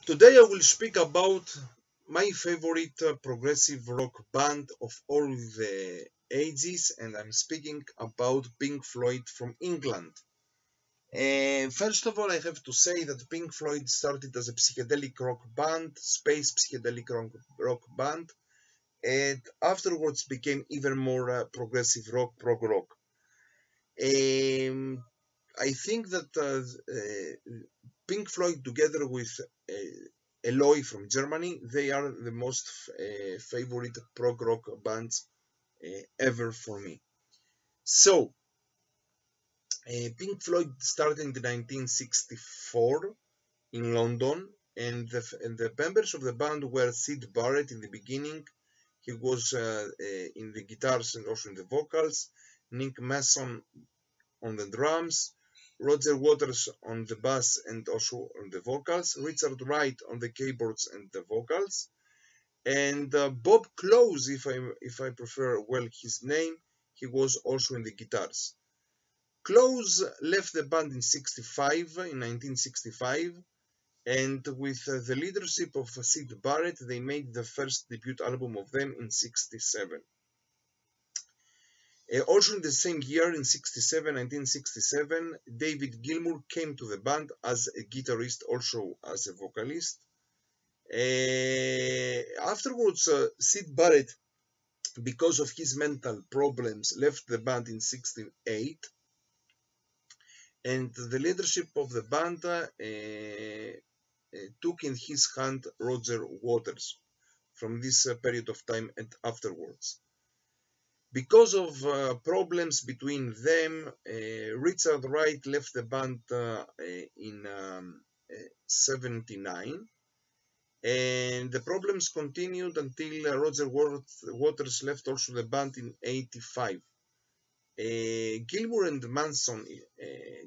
Today I will speak about my favorite progressive rock band of all the ages, and I'm speaking about Pink Floyd from England. First of all, I have to say that Pink Floyd started as a psychedelic rock band, space psychedelic rock band, and afterwards became even more progressive rock, prog rock. I think that Pink Floyd, together with Eloy from Germany, they are the most favorite prog rock bands ever for me. So, Pink Floyd started in 1964 in London, and the members of the band were Syd Barrett in the beginning. He was in the guitars and also in the vocals. Nick Mason on the drums, Roger Waters on the bass and also on the vocals, Richard Wright on the keyboards and the vocals, and Bob Close, if I prefer well his name, he was also in the guitars. Close left the band in 1965, and with the leadership of Syd Barrett, they made the first debut album of them in 1967. Also in the same year, in 1967, David Gilmour came to the band as a guitarist, also as a vocalist. Afterwards, Syd Barrett, because of his mental problems, left the band in 1968, and the leadership of the band took in his hand Roger Waters from this period of time and afterwards. Because of problems between them, Richard Wright left the band in 1979, and the problems continued until Roger Waters left also the band in 1985. Gilmour and Manson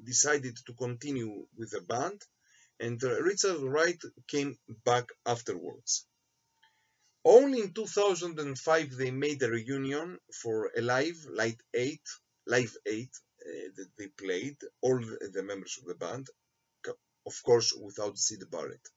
decided to continue with the band, and Richard Wright came back afterwards. Only in 2005 they made a reunion for a Live 8 that they played, all the members of the band, of course without Syd Barrett.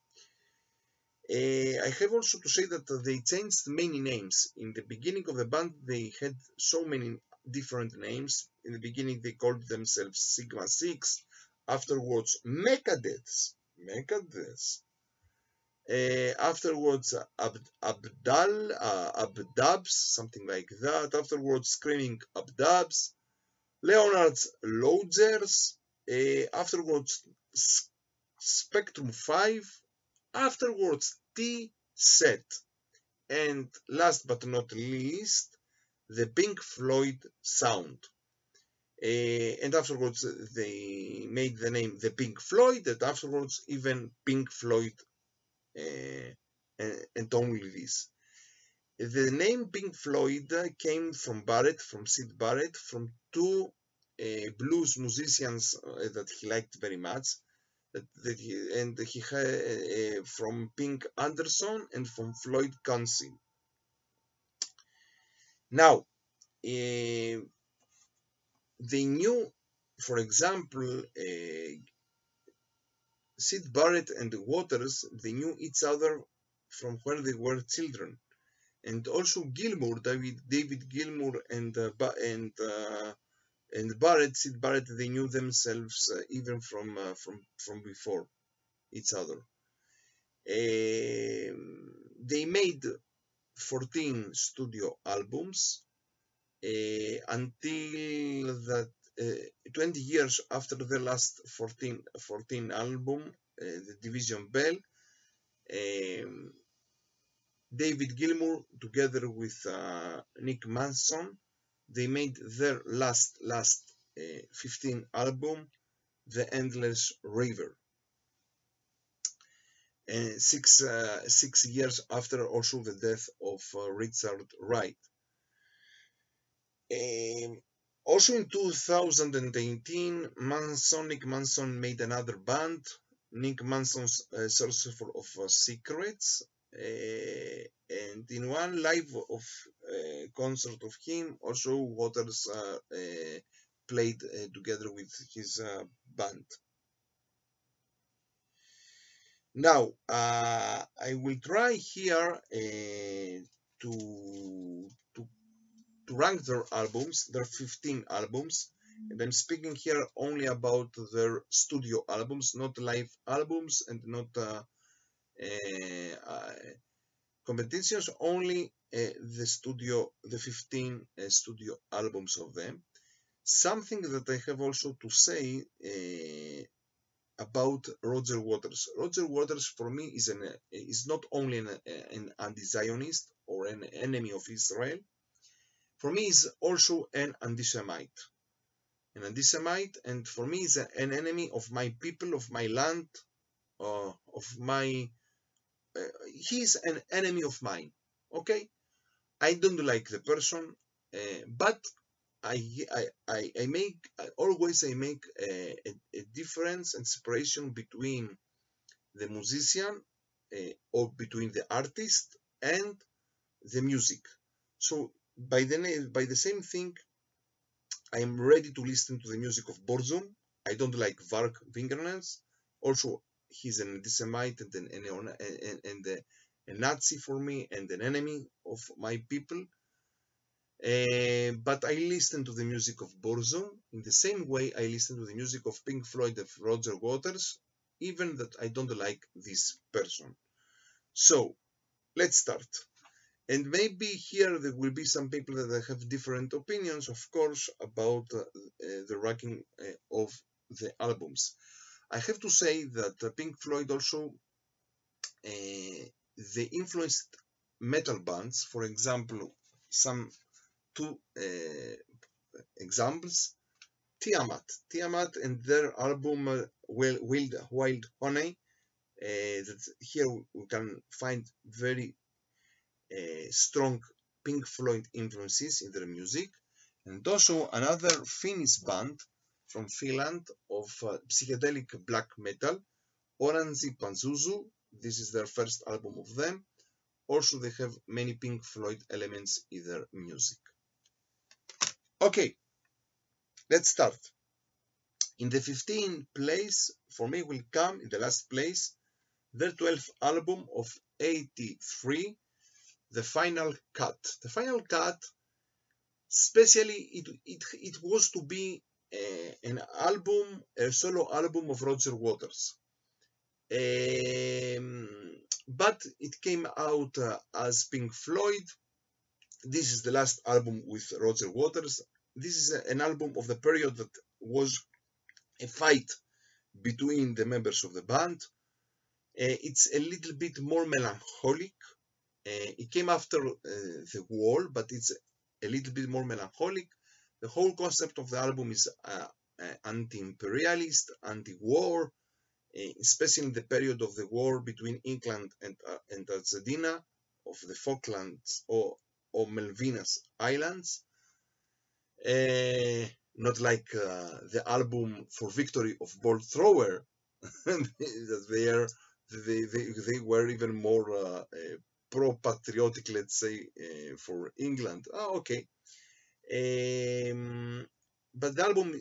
I have also to say that they changed many names. In the beginning of the band they had so many different names. In the beginning they called themselves Sigma 6, afterwards Megadeth, afterwards Abdabs, something like that, afterwards Screaming Abdabs, Leonard's Lodgers, afterwards Spectrum 5, afterwards T-Set, and last but not least, the Pink Floyd Sound. And afterwards they made the name the Pink Floyd, and afterwards even Pink Floyd, and only this. The name Pink Floyd came from Syd Barrett, from two blues musicians that he liked very much, and he had from Pink Anderson and from Floyd Council. Now, they knew, for example, Syd Barrett and Waters, they knew each other from when they were children, and also Gilmour, David Gilmour and Syd Barrett, they knew themselves even from before each other. They made 14 studio albums until that 20 years after the last 14 album, the Division Bell. David Gilmour, together with Nick Mason, they made their last 15 album, The Endless River. 6 years after also the death of Richard Wright. Also in 2018, Nick Manson made another band, Nick Manson's Source of Secrets, and in one live concert of him, also Waters played together with his band. Now, I will try here to, to rank their albums. There are 15 albums, and I'm speaking here only about their studio albums, not live albums and not competitions, only the 15 studio albums of them. Something that I have also to say about Roger Waters. Roger Waters for me is not only an anti-Zionist or an enemy of Israel. For me, is also an anti-Semite. An anti-Semite, and for me, is an enemy of my people, of my land, of my. He's an enemy of mine. Okay, I don't like the person, but I make always I make a difference and separation between the musician or between the artist and the music. So by the same thing, I am ready to listen to the music of Borzum. I don't like Varg Vingernes. Also, he's an anti-Semite and a Nazi for me and an enemy of my people. But I listen to the music of Borzum in the same way I listen to the music of Pink Floyd of Roger Waters, even that I don't like this person. So let's start. And maybe here there will be some people that have different opinions, of course, about the ranking of the albums. I have to say that Pink Floyd also they influenced metal bands. For example, some two examples: Tiamat and their album Wild Honey. That here we can find very strong Pink Floyd influences in their music, and also another Finnish band from Finland of psychedelic black metal, Oranzi Pazuzu. This is their first album of them. Also, they have many Pink Floyd elements in their music. Okay, let's start. In the 15th place, for me, will come in the last place their 12th album of 83, The Final Cut. The Final Cut, especially, it was to be an album, a solo album of Roger Waters. But it came out as Pink Floyd. This is the last album with Roger Waters. This is an album of the period that was a fight between the members of the band. It's a little bit more melancholic. It came after the war, but it's a little bit more melancholic. The whole concept of the album is anti-imperialist, anti-war, especially in the period of the war between England and Argentina, of the Falklands or Malvinas Islands. Not like the album For Victory of Bolt Thrower, that they were even more pro-patriotic, let's say, for England. Oh, okay. But the album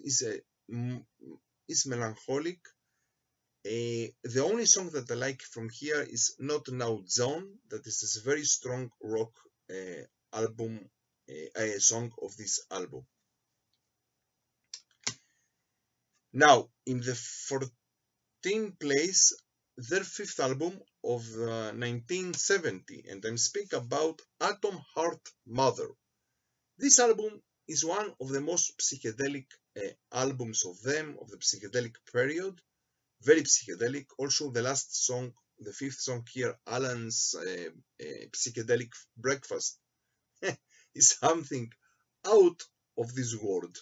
is melancholic. The only song that I like from here is Not Now Zone. That is a very strong rock album, a song of this album. Now, in the 14th place, their fifth album of 1970, and I'm speaking about Atom Heart Mother. This album is one of the most psychedelic albums of them, of the psychedelic period. Very psychedelic. Also, the last song, the fifth song here, Alan's Psychedelic Breakfast, is something out of this world.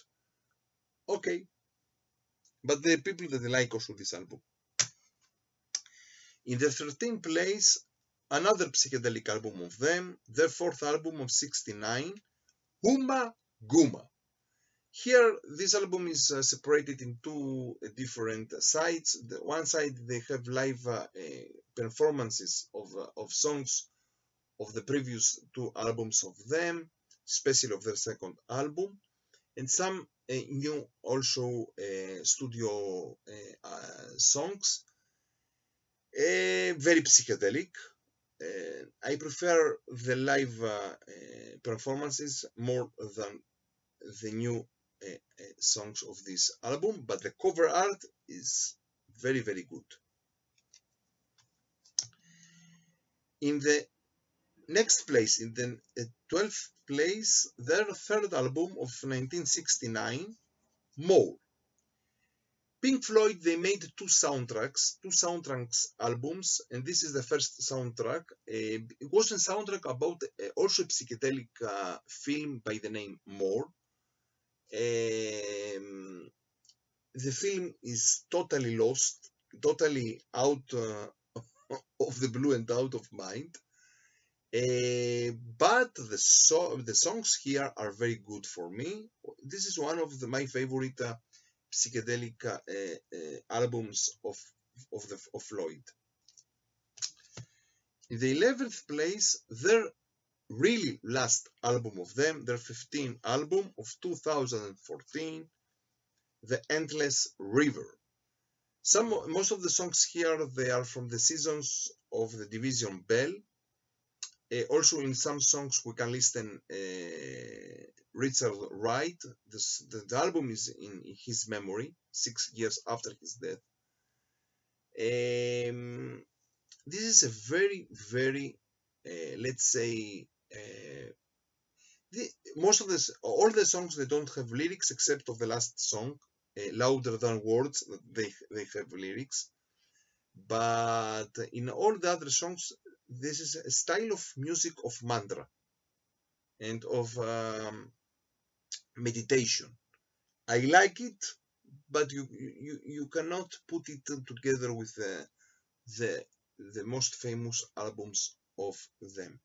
Okay, but the people that like also this album. In the 13th place, another psychedelic album of them, their fourth album of 69, Huma Guma. Here, this album is separated in two different sides. The one side, they have live performances of songs of the previous two albums of them, especially of their second album, and some new also studio songs. very psychedelic. I prefer the live performances more than the new songs of this album, but the cover art is very, very good. In the next place, in the 12th place, their third album of 1969, More. Pink Floyd, they made two soundtracks albums, and this is the first soundtrack. It was a soundtrack about also a psychedelic film by the name More. The film is totally lost, totally out of the blue and out of mind. But the songs here are very good for me. This is one of my favorite psychedelic albums of Floyd. In the 11th place, their really last album of them, their 15th album of 2014, The Endless River. Most of the songs here, they are from the seasons of the Division Bell. Also, in some songs, we can listen Richard Wright. The album is in his memory, 6 years after his death. This is a very, very, let's say, all the songs, they don't have lyrics except of the last song, Louder Than Words, they have lyrics. But in all the other songs, this is a style of music of mantra and of meditation. I like it, but you cannot put it together with the most famous albums of them.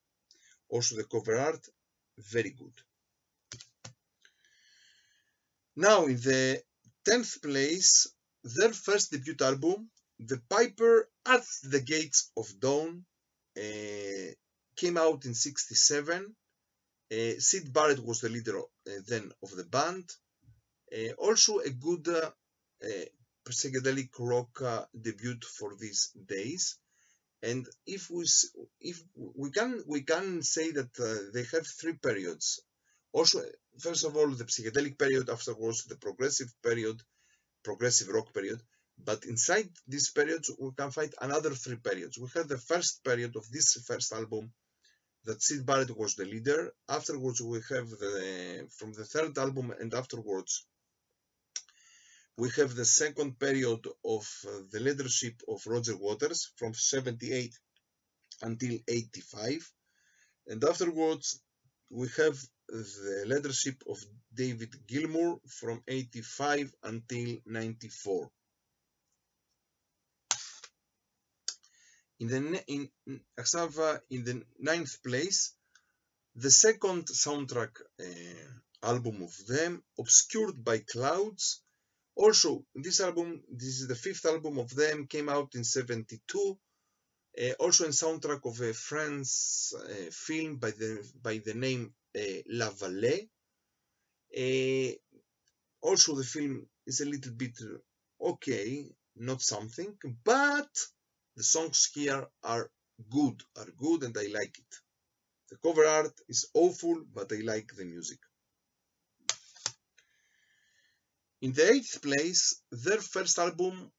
Also, the cover art, very good. Now, in the 10th place, their first debut album, The Piper at the Gates of Dawn, came out in '67. Syd Barrett was the leader then of the band. Also a good psychedelic rock debut for these days. And if we can say that they have three periods. Also, first of all, the psychedelic period, afterwards the progressive rock period. But inside these periods, we can find another three periods. We have the first period of this first album, that Syd Barrett was the leader. Afterwards, we have from the third album and afterwards, we have the second period of the leadership of Roger Waters from 78 until 85. And afterwards, we have the leadership of David Gilmour from 85 until 94. In the 9th place, the second soundtrack album of them, Obscured by Clouds. Also, this is the 5th album of them, came out in 72. Also a soundtrack of a French film by the name La Vallée. Also, the film is a little bit okay, not something, but the songs here are good, and I like it. The cover art is awful, but I like the music. In the 8th place, their first album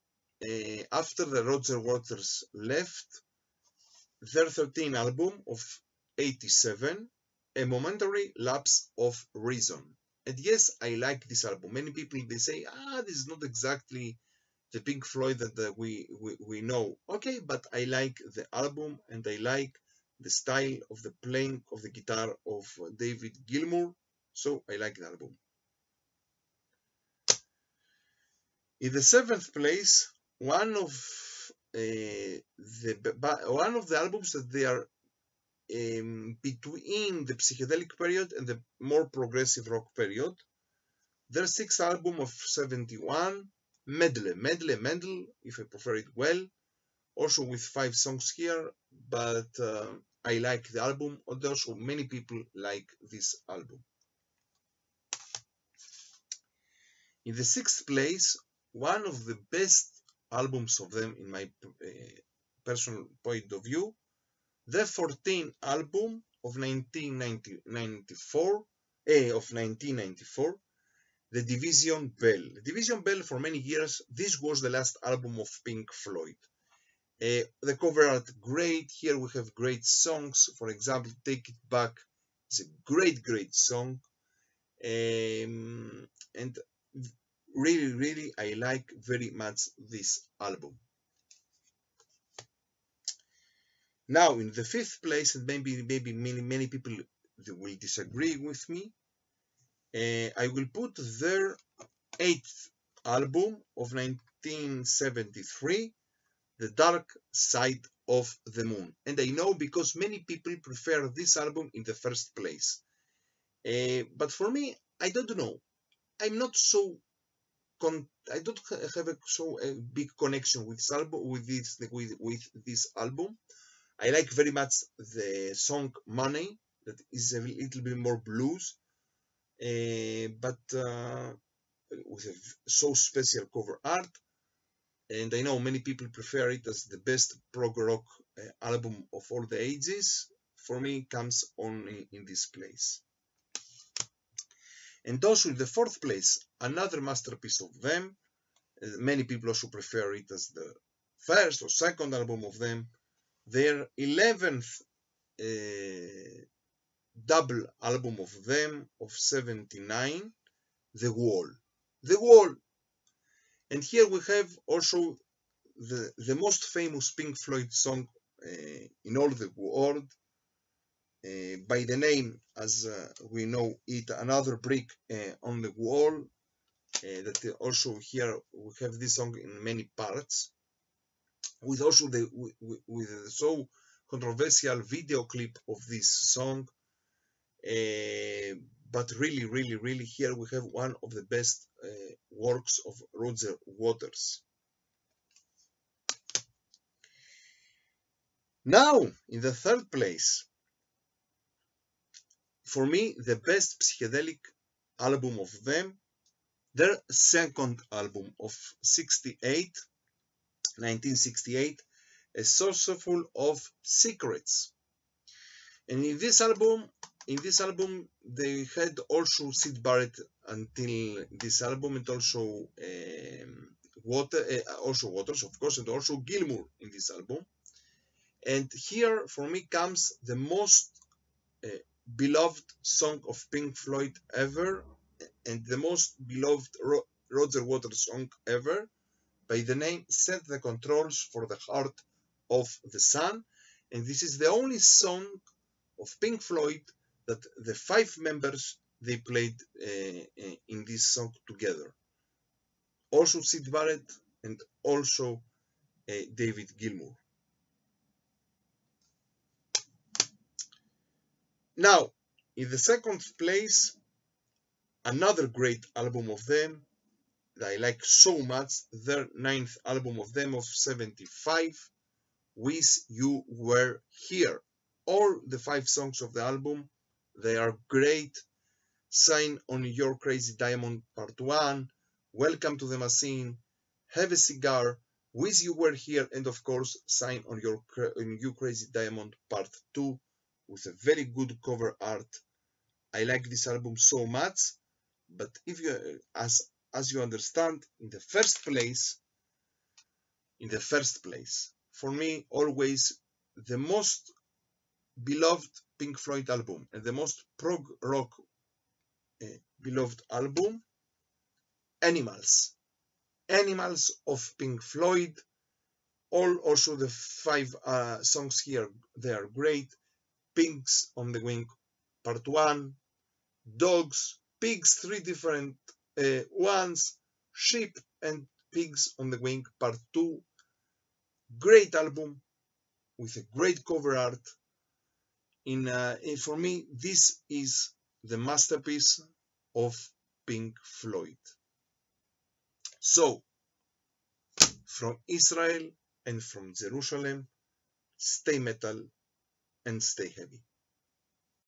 after the Roger Waters left, their 13th album of 87, A Momentary Lapse of Reason. And yes, I like this album. Many people, they say, this is not exactly the Pink Floyd that we know. Okay, but I like the album, and I like the style of the playing of the guitar of David Gilmour, so I like the album. In the 7th place, one of the albums that they are between the psychedelic period and the more progressive rock period, their 6th album of 71, Medley, if I prefer it well, also with 5 songs here, but I like the album. Also, many people like this album. In the 6th place, one of the best albums of them, in my personal point of view, the 14th album of 1994, The Division Bell. The Division Bell, for many years, this was the last album of Pink Floyd. The cover art great. Here we have great songs. For example, Take It Back is a great song. And really, I like very much this album. Now, in the 5th place, and maybe many people will disagree with me, I will put their 8th album of 1973, The Dark Side of the Moon. And I know because many people prefer this album in the 1st place. But for me, I don't know. I'm not so I don't have a big connection with this album. With this album, I like very much the song "Money," that is a little bit more blues, but with a so special cover art. And I know many people prefer it as the best prog rock album of all the ages. For me, it comes only in this place. And also in the 4th place, another masterpiece of them. Many people also prefer it as the 1st or 2nd album of them. Their 11th double album of them of 79, The Wall. The Wall. And here we have also the most famous Pink Floyd song in all the world, by the name, as we know it, Another Brick on the Wall. That also here we have this song in many parts, with also with the so controversial video clip of this song. But really, here we have one of the best works of Roger Waters. Now, in the 3rd place, for me, the best psychedelic album of them, their 2nd album of 1968, A Source Full of Secrets. And in this album, they had also Syd Barrett until this album, and also Waters, of course, and also Gilmour in this album. And here, for me, comes the most beloved song of Pink Floyd ever, and the most beloved Roger Waters song ever, by the name Set the Controls for the Heart of the Sun. And this is the only song of Pink Floyd that the 5 members, they played in this song together. Also Syd Barrett and also David Gilmour. Now, in the 2nd place, another great album of them that I like so much, their 9th album of them of 75, Wish You Were Here. All the 5 songs of the album, they are great. Sign on Your Crazy Diamond Part 1, Welcome to the Machine, Have a Cigar, Wish You Were Here, and of course, Sign on Your Crazy Diamond Part 2, with a very good cover art. I like this album so much, but if you, as you understand, in the first place, for me, always the most beloved Pink Floyd album and the most prog rock beloved album, Animals of Pink Floyd. Also the 5 songs here, they are great. Pigs on the Wing Part 1, Dogs, Pigs, 3 different ones, Sheep and Pigs on the Wing Part 2. Great album with a great cover art. For me, this is the masterpiece of Pink Floyd. So, from Israel and from Jerusalem, stay metal and stay heavy.